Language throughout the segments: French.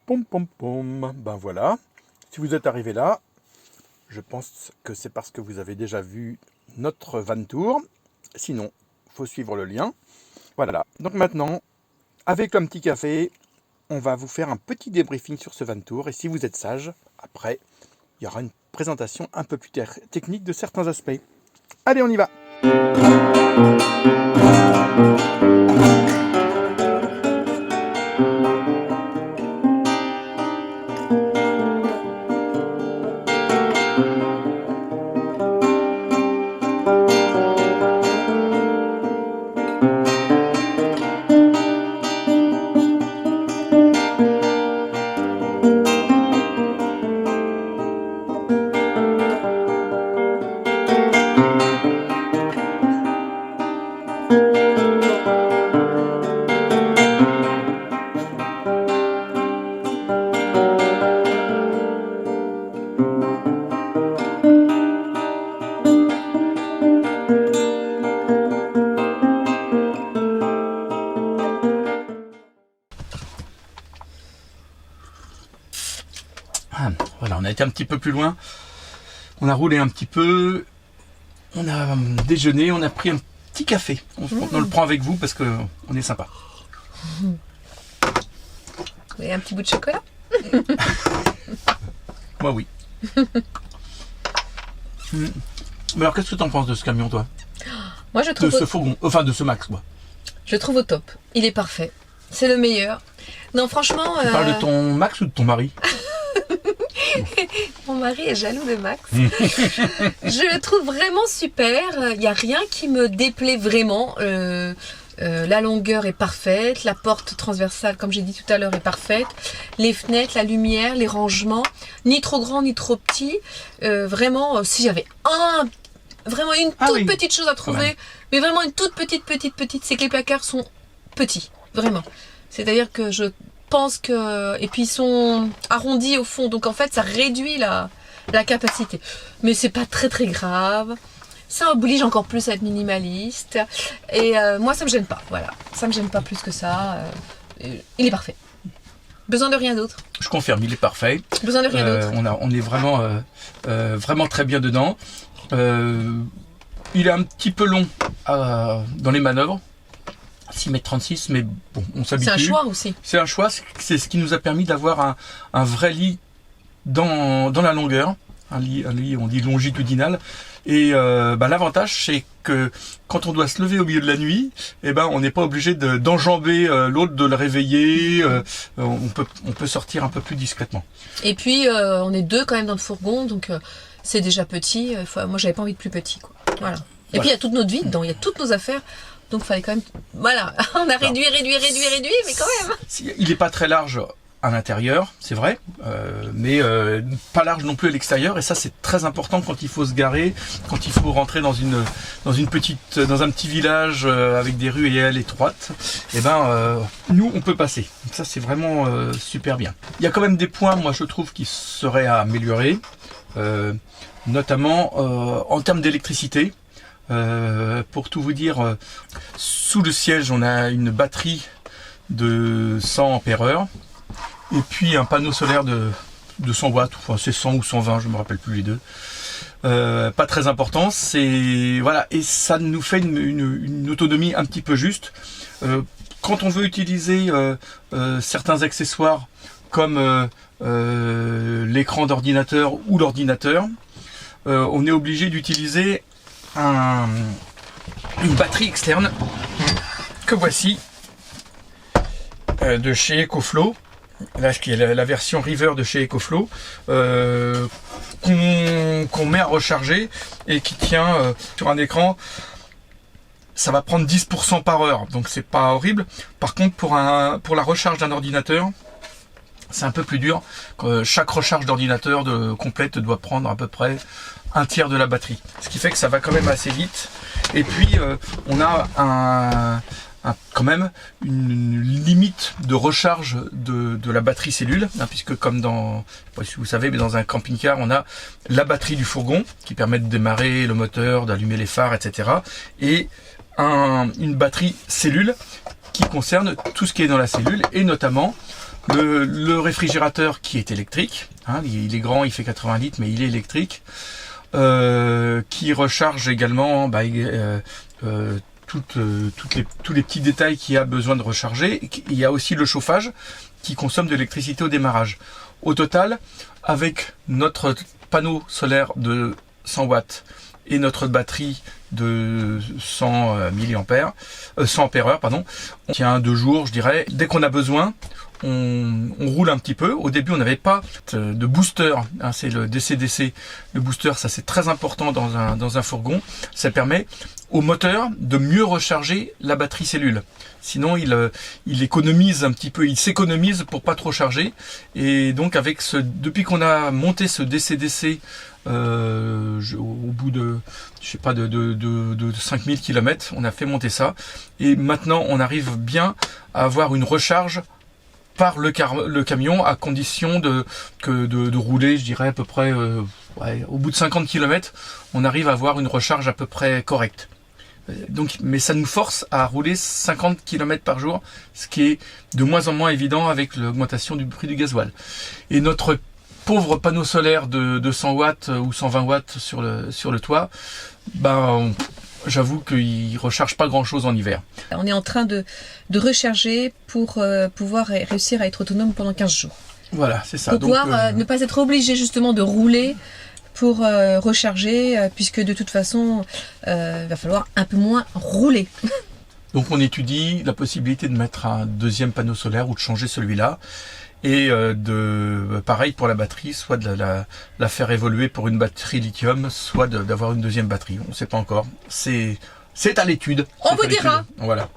Pom pom pom. Ben voilà. Si vous êtes arrivé là, je pense que c'est parce que vous avez déjà vu notre van tour. Sinon, il faut suivre le lien. Voilà. Donc maintenant, avec un petit café, on va vous faire un petit débriefing sur ce van tour. Et si vous êtes sage, après, il y aura une présentation un peu plus technique de certains aspects. Allez, on y va! Voilà, on a été un petit peu plus loin, on a roulé un petit peu, on a déjeuné, on a pris un petit café. On le prend avec vous parce qu'on est sympa. Et un petit bout de chocolat? Moi oui. Mais alors qu'est-ce que tu en penses de ce camion, toi? Moi je trouve... De ce fourgon, enfin de ce Max, quoi. Je le trouve au top, il est parfait, c'est le meilleur. Non franchement... Tu parles de ton Max ou de ton mari? Mon mari est jaloux de Max. Je le trouve vraiment super. Il n'y a rien qui me déplaît vraiment. La longueur est parfaite. La porte transversale, comme j'ai dit tout à l'heure, est parfaite. Les fenêtres, la lumière, les rangements. Ni trop grand, ni trop petit. Vraiment, si j'avais vraiment une toute petite chose à trouver, mais vraiment une toute petite, c'est que les placards sont petits. Vraiment. C'est-à-dire que je pense que... Et puis ils sont arrondis au fond, donc en fait ça réduit la capacité. Mais c'est pas très grave. Ça oblige encore plus à être minimaliste. Et moi ça me gêne pas, voilà. Ça me gêne pas plus que ça. Il est parfait. Besoin de rien d'autre. Je confirme, il est parfait. Besoin de rien d'autre. On est vraiment très bien dedans. Il est un petit peu long dans les manœuvres. 6,36 m, mais bon, on s'habitue. C'est un choix aussi. C'est un choix, c'est ce qui nous a permis d'avoir un vrai lit dans la longueur. Un lit, on dit longitudinal. Et l'avantage, c'est que quand on doit se lever au milieu de la nuit, on n'est pas obligé d'enjamber l'autre, de le réveiller. On peut sortir un peu plus discrètement. Et puis, on est deux quand même dans le fourgon, donc c'est déjà petit. Moi, j'avais pas envie de plus petit, quoi. Voilà. Et puis, il y a toute notre vie dedans, il y a toutes nos affaires. Donc, il fallait quand même... Voilà, on a réduit, mais quand même. Il n'est pas très large à l'intérieur, c'est vrai, mais pas large non plus à l'extérieur. Et ça, c'est très important quand il faut se garer, quand il faut rentrer dans un petit village avec des rues et allées étroites. Nous, on peut passer. Donc ça, c'est vraiment super bien. Il y a quand même des points, moi, je trouve, qui seraient à améliorer, notamment en termes d'électricité. Pour tout vous dire, sous le siège on a une batterie de 100 ampères-heure et puis un panneau solaire de 100 watts, enfin c'est 100 ou 120, je me rappelle plus les deux. Pas très important, et ça nous fait une autonomie un petit peu juste. Quand on veut utiliser certains accessoires comme l'écran d'ordinateur ou l'ordinateur, on est obligé d'utiliser une batterie externe que voici de chez EcoFlow, là qui est la version River de chez EcoFlow, qu'on met à recharger et qui tient sur un écran. Ça va prendre 10% par heure, donc c'est pas horrible. Par contre, pour la recharge d'un ordinateur, c'est un peu plus dur. Chaque recharge d'ordinateur complète doit prendre à peu près un tiers de la batterie, ce qui fait que ça va quand même assez vite. Et puis on a quand même une limite de recharge de la batterie cellule, puisque comme je sais pas si vous savez, mais dans un camping-car on a la batterie du fourgon qui permet de démarrer le moteur, d'allumer les phares, etc. et une batterie cellule qui concerne tout ce qui est dans la cellule, et notamment Le réfrigérateur qui est électrique, hein, il est grand, il fait 80 litres, mais il est électrique, qui recharge également tous les petits détails qu'il y a besoin de recharger. Il y a aussi le chauffage qui consomme de l'électricité au démarrage. Au total, avec notre panneau solaire de 100 watts et notre batterie de 100 milliampères, 100 ampères, pardon, on tient 2 jours, je dirais. Dès qu'on a besoin, on roule un petit peu. Au début, on n'avait pas de booster, hein, c'est le DC-DC. Le booster, ça c'est très important dans un fourgon. Ça permet au moteur de mieux recharger la batterie cellule. Sinon, il économise un petit peu, il s'économise pour pas trop charger. Et donc, depuis qu'on a monté ce DC-DC, au bout de, je sais pas, de 5000 km, on a fait monter ça. Et maintenant, on arrive bien à avoir une recharge par le camion, à condition de rouler, je dirais à peu près, au bout de 50 km, on arrive à avoir une recharge à peu près correcte. Donc, mais ça nous force à rouler 50 km par jour, ce qui est de moins en moins évident avec l'augmentation du prix du gasoil. Et notre pauvre panneau solaire de 100 watts ou 120 watts sur le toit, j'avoue qu'il recharge pas grand chose en hiver. On est en train de recharger pour pouvoir réussir à être autonome pendant 15 jours. Voilà, c'est ça. Pour pouvoir ne pas être obligé justement de rouler pour recharger, puisque de toute façon, va falloir un peu moins rouler. Donc on étudie la possibilité de mettre un deuxième panneau solaire ou de changer celui-là. Et pareil pour la batterie, soit de la faire évoluer pour une batterie lithium, soit d'avoir une deuxième batterie. On ne sait pas encore. C'est à l'étude. On vous dira. Voilà.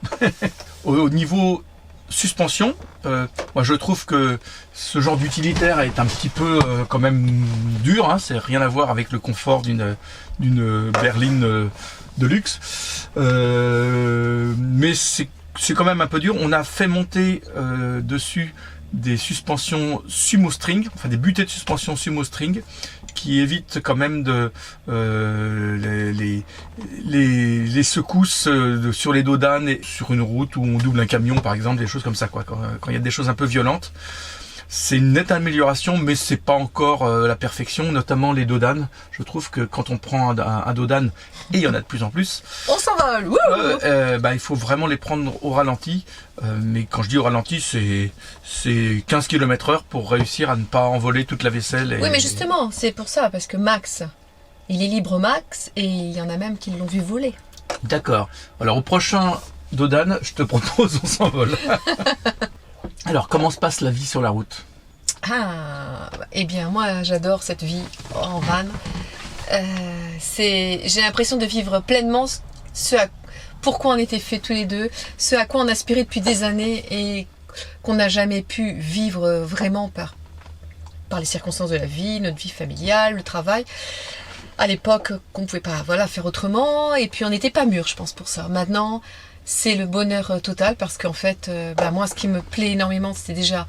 Au niveau suspension, moi je trouve que ce genre d'utilitaire est un petit peu quand même dur, hein, c'est rien à voir avec le confort d'une berline de luxe, mais c'est quand même un peu dur. On a fait monter dessus des suspensions sumo string, enfin des butées de suspension sumo string, qui évitent quand même les secousses sur les dos d'âne et sur une route où on double un camion par exemple, des choses comme ça quoi. Quand il y a des choses un peu violentes, c'est une nette amélioration, mais c'est pas encore la perfection, notamment les dos d'âne. Je trouve que quand on prend un dos d'âne, et il y en a de plus en plus, on s'envole. Il faut vraiment les prendre au ralenti. Mais quand je dis au ralenti, c'est 15 km/h pour réussir à ne pas envoler toute la vaisselle. Oui, mais justement, c'est pour ça, parce que Max, il est libre Max, et il y en a même qui l'ont vu voler. D'accord. Alors au prochain dos d'âne, je te propose, on s'envole. Alors, comment se passe la vie sur la route? Eh bien, moi, j'adore cette vie en van. J'ai l'impression de vivre pleinement pourquoi on était fait tous les deux, ce à quoi on aspirait depuis des années et qu'on n'a jamais pu vivre vraiment par les circonstances de la vie, notre vie familiale, le travail. À l'époque, qu'on ne pouvait pas faire autrement, et puis on n'était pas mûrs, je pense, pour ça. Maintenant, c'est le bonheur total, parce qu'en fait, moi, ce qui me plaît énormément, c'était déjà...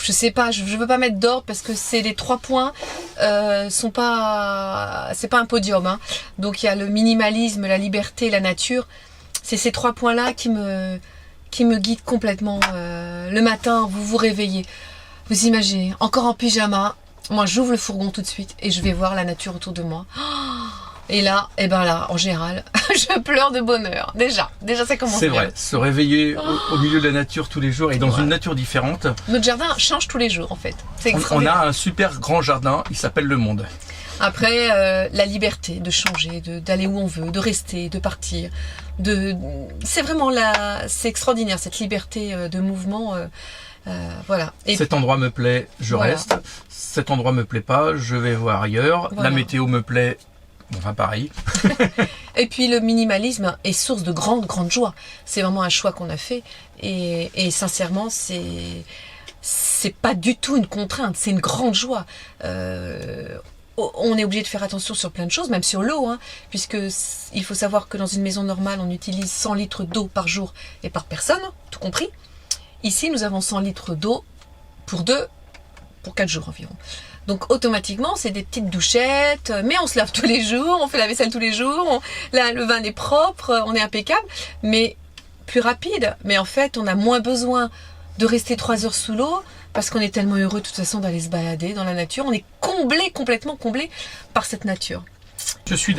Je sais pas, je veux pas mettre d'ordre, parce que c'est les 3 points, c'est pas un podium, hein. Donc il y a le minimalisme, la liberté, la nature. C'est ces 3 points-là qui me guident complètement. Le matin, vous vous réveillez, vous imaginez, encore en pyjama. Moi, j'ouvre le fourgon tout de suite et je vais voir la nature autour de moi. Et là, en général, je pleure de bonheur. Déjà ça commence. C'est vrai, se réveiller au milieu de la nature tous les jours et dans une nature différente. Notre jardin change tous les jours, en fait. On a un super grand jardin, il s'appelle le monde. Après, la liberté de changer, d'aller où on veut, de rester, de partir. C'est vraiment c'est extraordinaire, cette liberté de mouvement. Voilà. Et cet endroit me plaît, je reste. Cet endroit me plaît pas, je vais voir ailleurs. Voilà. La météo me plaît. Enfin, pareil. Et puis le minimalisme est source de grande joie. C'est vraiment un choix qu'on a fait. Et sincèrement, c'est pas du tout une contrainte, c'est une grande joie. On est obligé de faire attention sur plein de choses, même sur l'eau, hein, puisque il faut savoir que dans une maison normale, on utilise 100 litres d'eau par jour et par personne, tout compris. Ici, nous avons 100 litres d'eau pour 4 jours environ. Donc automatiquement, c'est des petites douchettes, mais on se lave tous les jours, on fait la vaisselle tous les jours, le vin est propre, on est impeccable, mais plus rapide. Mais en fait, on a moins besoin de rester 3 heures sous l'eau, parce qu'on est tellement heureux de toute façon d'aller se balader dans la nature. On est complètement comblé par cette nature. Je suis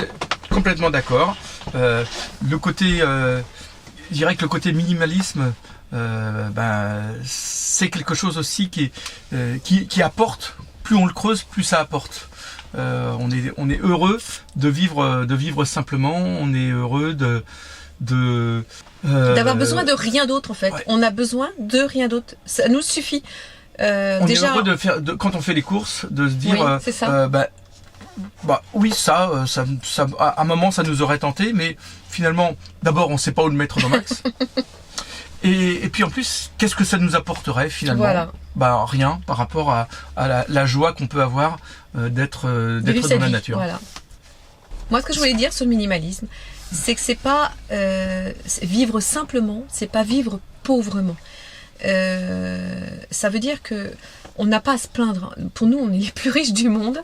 complètement d'accord. Le côté, je dirais que le côté minimalisme, c'est quelque chose aussi qui apporte. Plus on le creuse, plus ça apporte. On est heureux de vivre simplement. On est heureux d'avoir besoin de rien d'autre en fait. Ouais. On a besoin de rien d'autre. Ça nous suffit. On Déjà, est heureux quand on fait les courses, de se dire, oui, c'est ça. oui, ça, à un moment, ça nous aurait tenté, mais finalement, d'abord, on ne sait pas où le mettre dans Max. Et puis en plus, qu'est-ce que ça nous apporterait finalement? Voilà. Rien par rapport à la joie qu'on peut avoir d'être dans la nature. Voilà. Moi, ce que je voulais dire sur le minimalisme, c'est que c'est pas vivre simplement, c'est pas vivre pauvrement. Ça veut dire que on n'a pas à se plaindre. Pour nous, on est les plus riches du monde,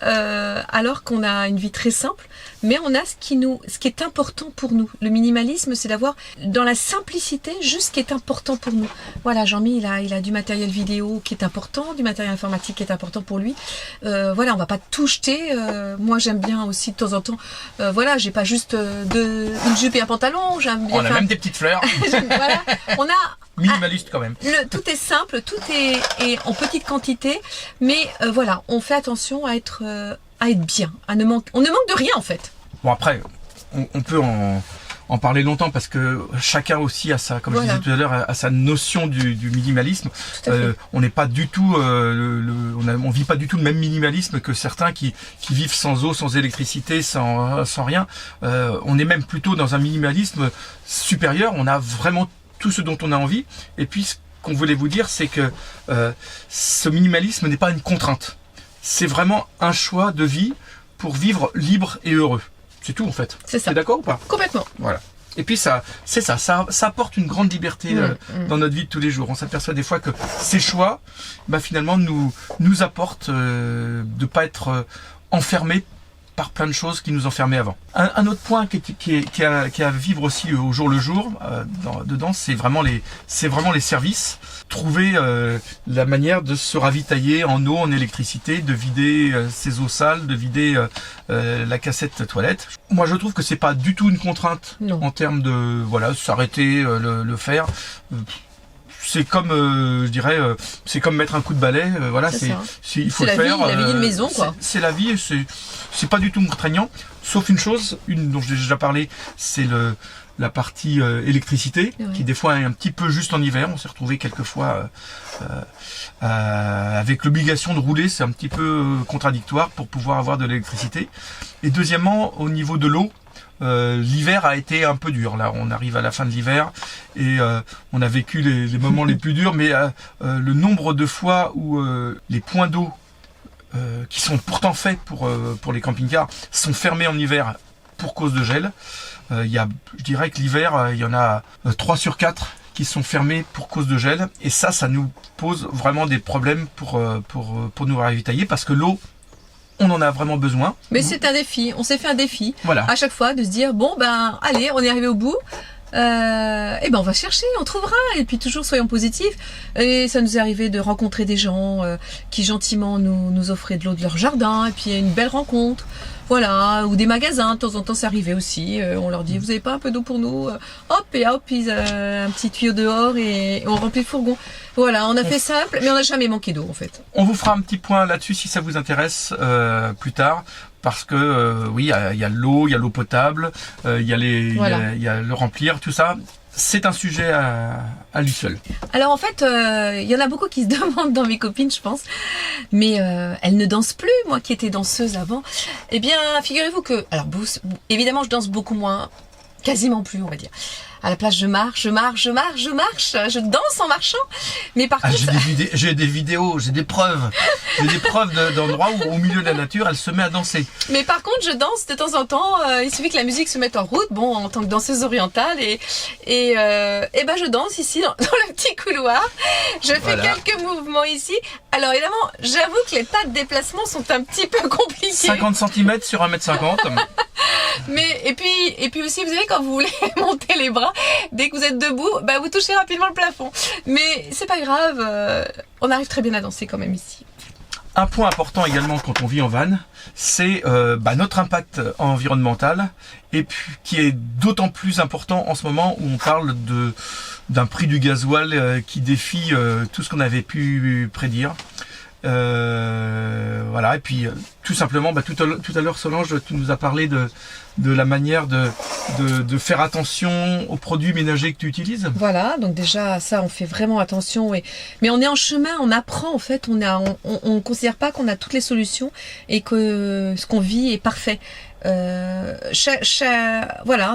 alors qu'on a une vie très simple, mais on a ce qui est important pour nous. Le minimalisme, c'est d'avoir dans la simplicité juste ce qui est important pour nous. Voilà, Jean-Mi, il a du matériel vidéo qui est important, du matériel informatique qui est important pour lui. Voilà, on va pas tout jeter. Moi, j'aime bien aussi de temps en temps. Voilà, j'ai pas juste une jupe et un pantalon. J'aime bien. On a même des petites fleurs. Voilà, on a minimaliste quand même. Tout est simple, tout est en petite quantité, mais voilà, on fait attention à être bien. On ne manque de rien en fait. Bon après, on peut en parler longtemps parce que chacun aussi a comme je disais tout à l'heure, a sa notion du minimalisme. On n'est pas du tout, on vit pas du tout le même minimalisme que certains qui vivent sans eau, sans électricité, sans rien. On est même plutôt dans un minimalisme supérieur. On a vraiment tout ce dont on a envie. Et puis ce qu'on voulait vous dire, c'est que ce minimalisme n'est pas une contrainte. C'est vraiment un choix de vie pour vivre libre et heureux. C'est tout en fait. C'est ça. T'es d'accord ou pas? Complètement. Voilà. Et puis ça apporte une grande liberté dans notre vie de tous les jours. On s'aperçoit des fois que ces choix, finalement, nous apportent de pas être enfermés par plein de choses qui nous enfermaient avant. Un autre point qui est à vivre aussi au jour le jour dedans, c'est vraiment les services. Trouver la manière de se ravitailler en eau, en électricité, de vider ses eaux sales, de vider la cassette toilette. Moi, je trouve que c'est pas du tout une contrainte en termes de s'arrêter, le faire. C'est comme, je dirais, c'est comme mettre un coup de balai. Il faut le faire. C'est la vie de maison, quoi. C'est la vie. C'est pas du tout contraignant. Sauf une chose, dont j'ai déjà parlé, c'est la partie électricité, qui des fois est un petit peu juste en hiver. On s'est retrouvé quelquefois avec l'obligation de rouler. C'est un petit peu contradictoire pour pouvoir avoir de l'électricité. Et deuxièmement, au niveau de l'eau, l'hiver a été un peu dur. Là, on arrive à la fin de l'hiver et on a vécu les moments les plus durs, mais le nombre de fois où les points d'eau qui sont pourtant faits pour les camping-cars sont fermés en hiver pour cause de gel. Je dirais que l'hiver, il y en a 3 sur 4 qui sont fermés pour cause de gel, et ça nous pose vraiment des problèmes pour nous ravitailler, parce que l'eau, on en a vraiment besoin. Mais c'est un défi. On s'est fait un défi. Voilà. À chaque fois de se dire allez, on est arrivé au bout. On va chercher, on trouvera. Et puis toujours soyons positifs. Et ça nous est arrivé de rencontrer des gens qui gentiment nous offraient de l'eau de leur jardin. Et puis une belle rencontre. Voilà, ou des magasins, de temps en temps c'est arrivé aussi. On leur dit, vous avez pas un peu d'eau pour nous? Hop, ils un petit tuyau dehors et on remplit le fourgon. Voilà, on a fait simple, mais on n'a jamais manqué d'eau en fait. On vous fera un petit point là-dessus si ça vous intéresse plus tard. Parce que il y a l'eau, il y a l'eau potable, il y a le remplir, tout ça. C'est un sujet à lui seul. Alors en fait, il y en a beaucoup qui se demandent dans mes copines, je pense, mais elles ne dansent plus. Moi qui étais danseuse avant, eh bien, figurez-vous que, alors évidemment, je danse beaucoup moins, quasiment plus, on va dire. À la place, je marche, je danse en marchant. Mais par contre, j'ai des vidéos, j'ai des preuves d'endroits où au milieu de la nature, elle se met à danser. Mais par contre, je danse de temps en temps. Il suffit que la musique se mette en route. Bon, en tant que danseuse orientale, et je danse ici dans le petit couloir. Je fais quelques mouvements ici. Alors évidemment, j'avoue que les pas de déplacement sont un petit peu compliqués. 50 cm sur 1,50 m. Mais et puis aussi, vous savez, quand vous voulez monter les bras, dedans. Dès que vous êtes debout, vous touchez rapidement le plafond. Mais c'est pas grave, on arrive très bien à danser quand même ici. Un point important également quand on vit en van, c'est notre impact environnemental, et puis qui est d'autant plus important en ce moment où on parle d'un prix du gasoil qui défie tout ce qu'on avait pu prédire. Voilà, et puis tout simplement, tout à l'heure Solange, tu nous as parlé de la manière de faire attention aux produits ménagers que tu utilises. Voilà, donc déjà ça on fait vraiment attention, mais on est en chemin, on apprend en fait, on considère pas qu'on a toutes les solutions et que ce qu'on vit est parfait. Voilà,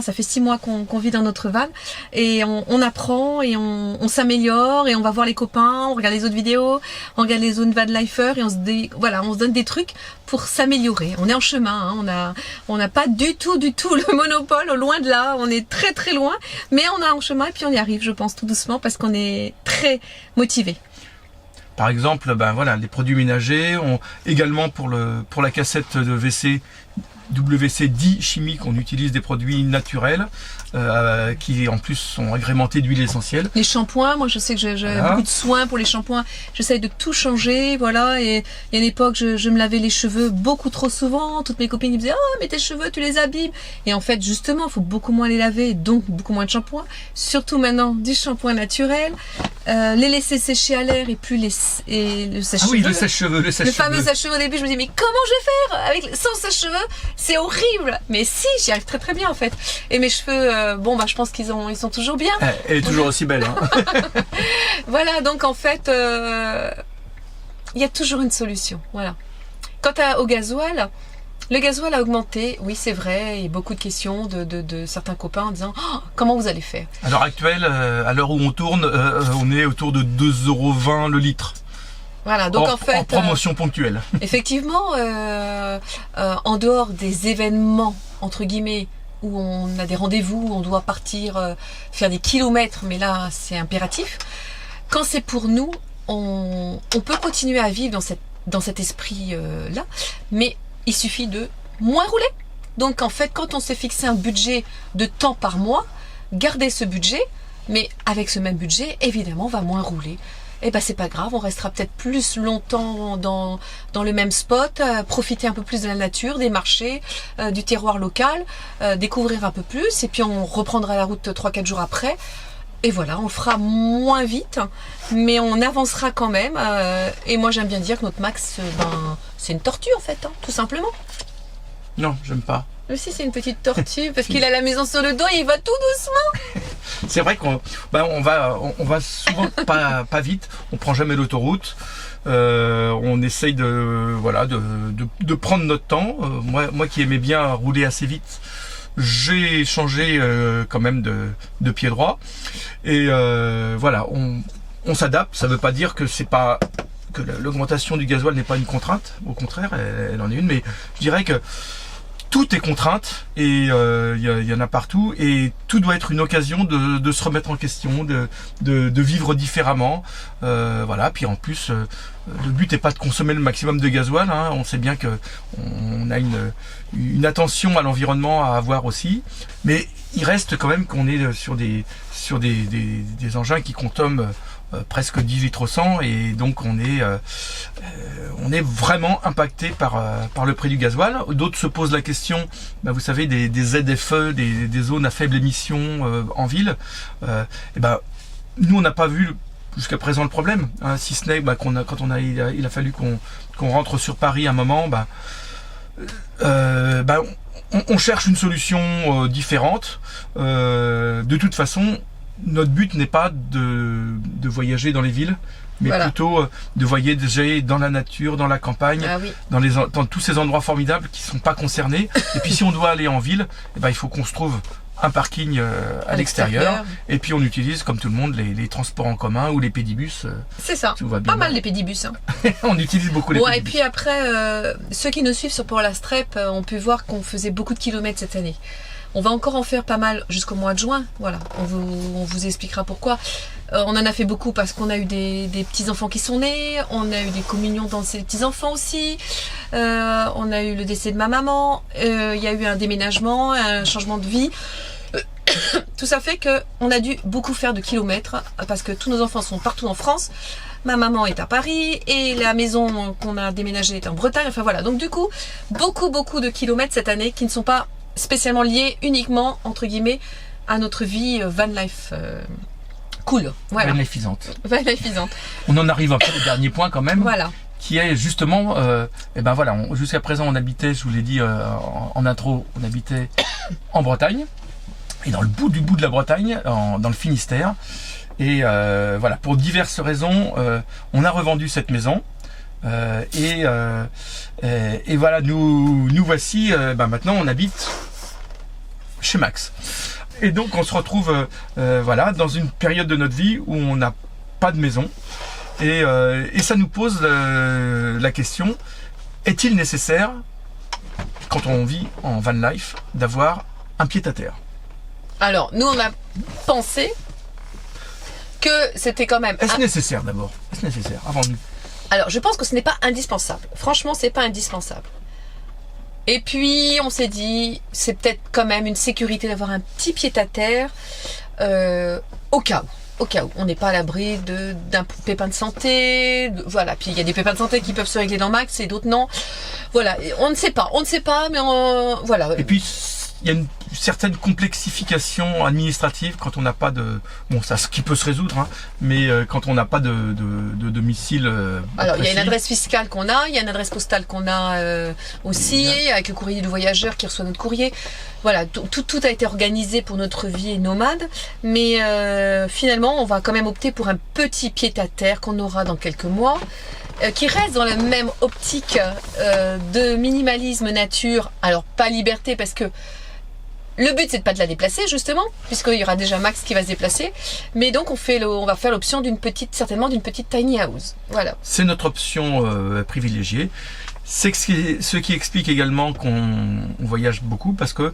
ça fait 6 mois qu'on vit dans notre van et on apprend et on s'améliore et on va voir les copains, on regarde les autres vidéos, on regarde les autres van lifers et on se donne des trucs pour s'améliorer. On est en chemin, on n'a pas du tout le monopole, loin de là, on est très très loin, mais on est en chemin et puis on y arrive, je pense, tout doucement parce qu'on est très motivés. Par exemple, les produits ménagers, également pour la cassette de WC, WC10 chimique, on utilise des produits naturels qui en plus sont agrémentés d'huile essentielle. Les shampoings, moi je sais que j'ai beaucoup de soins pour les shampoings, j'essaye de tout changer, voilà, et il y a une époque je me lavais les cheveux beaucoup trop souvent, toutes mes copines me disaient oh mais tes cheveux tu les abîmes, et en fait justement il faut beaucoup moins les laver, donc beaucoup moins de shampoing, surtout maintenant du shampoing naturel, les laisser sécher à l'air et plus le sèche-cheveux. Ah oui, le sèche-cheveux, le fameux sèche-cheveux. Au début je me dis mais comment je vais faire sans sèche-cheveux, c'est horrible, mais si, j'y arrive très très bien en fait, et mes cheveux je pense qu'ils sont toujours bien. Elle est toujours aussi belle. Hein. Voilà, donc en fait, il y a toujours une solution. Voilà. Quant au gasoil, le gasoil a augmenté. Oui, c'est vrai. Il y a beaucoup de questions de certains copains en disant comment vous allez faire. À l'heure actuelle, à l'heure où on tourne, on est autour de 2,20 € le litre. Voilà, donc en fait, en promotion ponctuelle. Effectivement, en dehors des événements entre guillemets, où on a des rendez-vous, où on doit partir faire des kilomètres, mais là c'est impératif. Quand c'est pour nous, on peut continuer à vivre dans cet esprit là, mais il suffit de moins rouler. Donc en fait, quand on s'est fixé un budget de temps par mois, garder ce budget, mais avec ce même budget, évidemment, on va moins rouler. Et c'est pas grave, on restera peut-être plus longtemps dans le même spot, profiter un peu plus de la nature, des marchés, du terroir local, découvrir un peu plus, et puis on reprendra la route 3-4 jours après. Et voilà, on le fera moins vite, mais on avancera quand même. Et moi j'aime bien dire que notre Max, c'est une tortue en fait, tout simplement. Non, j'aime pas. Lui aussi c'est une petite tortue parce qu'il a la maison sur le dos et il va tout doucement. C'est vrai qu'on va souvent pas vite, on prend jamais l'autoroute, on essaye de prendre notre temps. Moi qui aimais bien rouler assez vite, j'ai changé quand même de pied droit, et on s'adapte. Ça veut pas dire que l'augmentation du gasoil n'est pas une contrainte, au contraire elle en est une, mais je dirais que tout est contrainte et il y en a partout, et tout doit être une occasion de se remettre en question, de vivre différemment. Puis en plus, le but n'est pas de consommer le maximum de gasoil. Hein. On sait bien que on a une attention à l'environnement à avoir aussi, mais il reste quand même qu'on est sur des engins qui consomment presque 10 litres au 100, et donc on est vraiment impacté par le prix du gasoil. D'autres se posent la question, vous savez, des ZFE, des zones à faible émission en ville. Nous on n'a pas vu jusqu'à présent le problème, hein, si ce n'est il a fallu qu'on rentre sur Paris à un moment. On cherche une solution différente. De toute façon, notre but n'est pas de voyager dans les villes, mais plutôt de voyager dans la nature, dans la campagne, dans tous ces endroits formidables qui ne sont pas concernés. Et puis si on doit aller en ville, il faut qu'on se trouve un parking à l'extérieur, et puis on utilise comme tout le monde les transports en commun ou les pédibus. C'est ça, pas mal les pédibus. Hein. On utilise beaucoup les pédibus. Et puis après, ceux qui nous suivent sur Port La Strep ont pu voir qu'on faisait beaucoup de kilomètres cette année. On va encore en faire pas mal jusqu'au mois de juin. Voilà, on vous expliquera pourquoi. On en a fait beaucoup parce qu'on a eu des petits-enfants qui sont nés. On a eu des communions dans ces petits-enfants aussi. On a eu le décès de ma maman. Il y a eu un déménagement, un changement de vie. tout ça fait qu'on a dû beaucoup faire de kilomètres parce que tous nos enfants sont partout en France. Ma maman est à Paris et la maison qu'on a déménagée est en Bretagne. Enfin voilà, donc du coup, beaucoup de kilomètres cette année qui ne sont pas spécialement liés uniquement, entre guillemets, à notre vie van life cool. Voilà. Van lifeisante. Van lifeisante. On en arrive un peu au dernier point quand même. Voilà. Qui est justement, et ben voilà, jusqu'à présent on habitait, je vous l'ai dit en intro, on habitait en Bretagne, et dans le bout de la Bretagne, dans le Finistère. Et voilà, pour diverses raisons, on a revendu cette maison. Et voilà, nous voici, maintenant on habite chez Max. Et donc on se retrouve voilà, dans une période de notre vie où on n'a pas de maison. Et ça nous pose la question, est-il nécessaire, quand on vit en van life, d'avoir un pied-à-terre? Alors, nous on a pensé que c'était quand même... Est-ce nécessaire d'abord? Est-ce nécessaire avant nous? Alors, je pense que ce n'est pas indispensable. Franchement, c'est pas indispensable. Et puis, on s'est dit, c'est peut-être quand même une sécurité d'avoir un petit pied-à-terre au cas où. Au cas où on n'est pas à l'abri d'un pépin de santé, voilà. Puis il y a des pépins de santé qui peuvent se régler dans Max et d'autres non. Voilà, on ne sait pas, mais voilà. Et puis il y a une certaine complexification administrative quand on n'a pas de... Bon, ça, ce qui peut se résoudre, hein, mais quand on n'a pas de domicile alors, précis. il y a une adresse fiscale qu'on a, il y a une adresse postale qu'on a aussi, avec le courrier du voyageur qui reçoit notre courrier. Voilà, tout a été organisé pour notre vie nomade, mais finalement, on va quand même opter pour un petit pied-à-terre qu'on aura dans quelques mois, qui reste dans la même optique de minimalisme nature. Alors, pas liberté, parce que le but, c'est de pas de la déplacer, justement, puisqu'il y aura déjà Max qui va se déplacer. Mais donc, on va faire l'option certainement d'une petite tiny house. Voilà. C'est notre option privilégiée. C'est ce qui explique également qu'on voyage beaucoup, parce que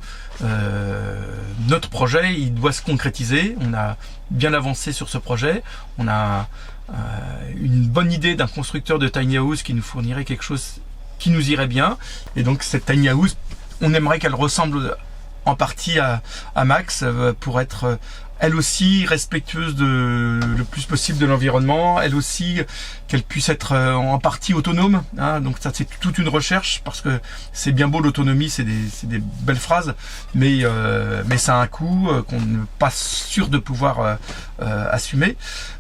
notre projet, il doit se concrétiser. On a bien avancé sur ce projet. On a une bonne idée d'un constructeur de tiny house qui nous fournirait quelque chose qui nous irait bien. Et donc, cette tiny house, on aimerait qu'elle ressemble en partie à Max, pour être elle aussi respectueuse le plus possible de l'environnement, elle aussi qu'elle puisse être en partie autonome, hein. Donc ça, c'est toute une recherche, parce que c'est bien beau l'autonomie, c'est des belles phrases, mais ça a un coût qu'on n'est pas sûr de pouvoir assumer.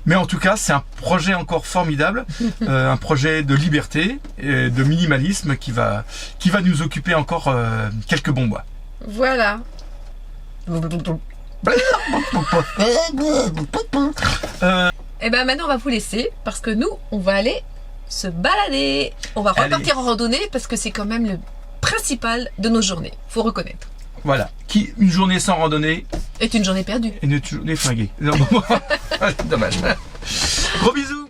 Mais en tout cas, c'est un projet encore formidable, un projet de liberté et de minimalisme qui va nous occuper encore quelques bons mois. Voilà. Et ben maintenant on va vous laisser, parce que nous on va aller se balader. On va repartir en randonnée, parce que c'est quand même le principal de nos journées, faut reconnaître. Voilà, une journée sans randonnée est une journée perdue. Et une journée flinguée. Dommage. Gros bisous.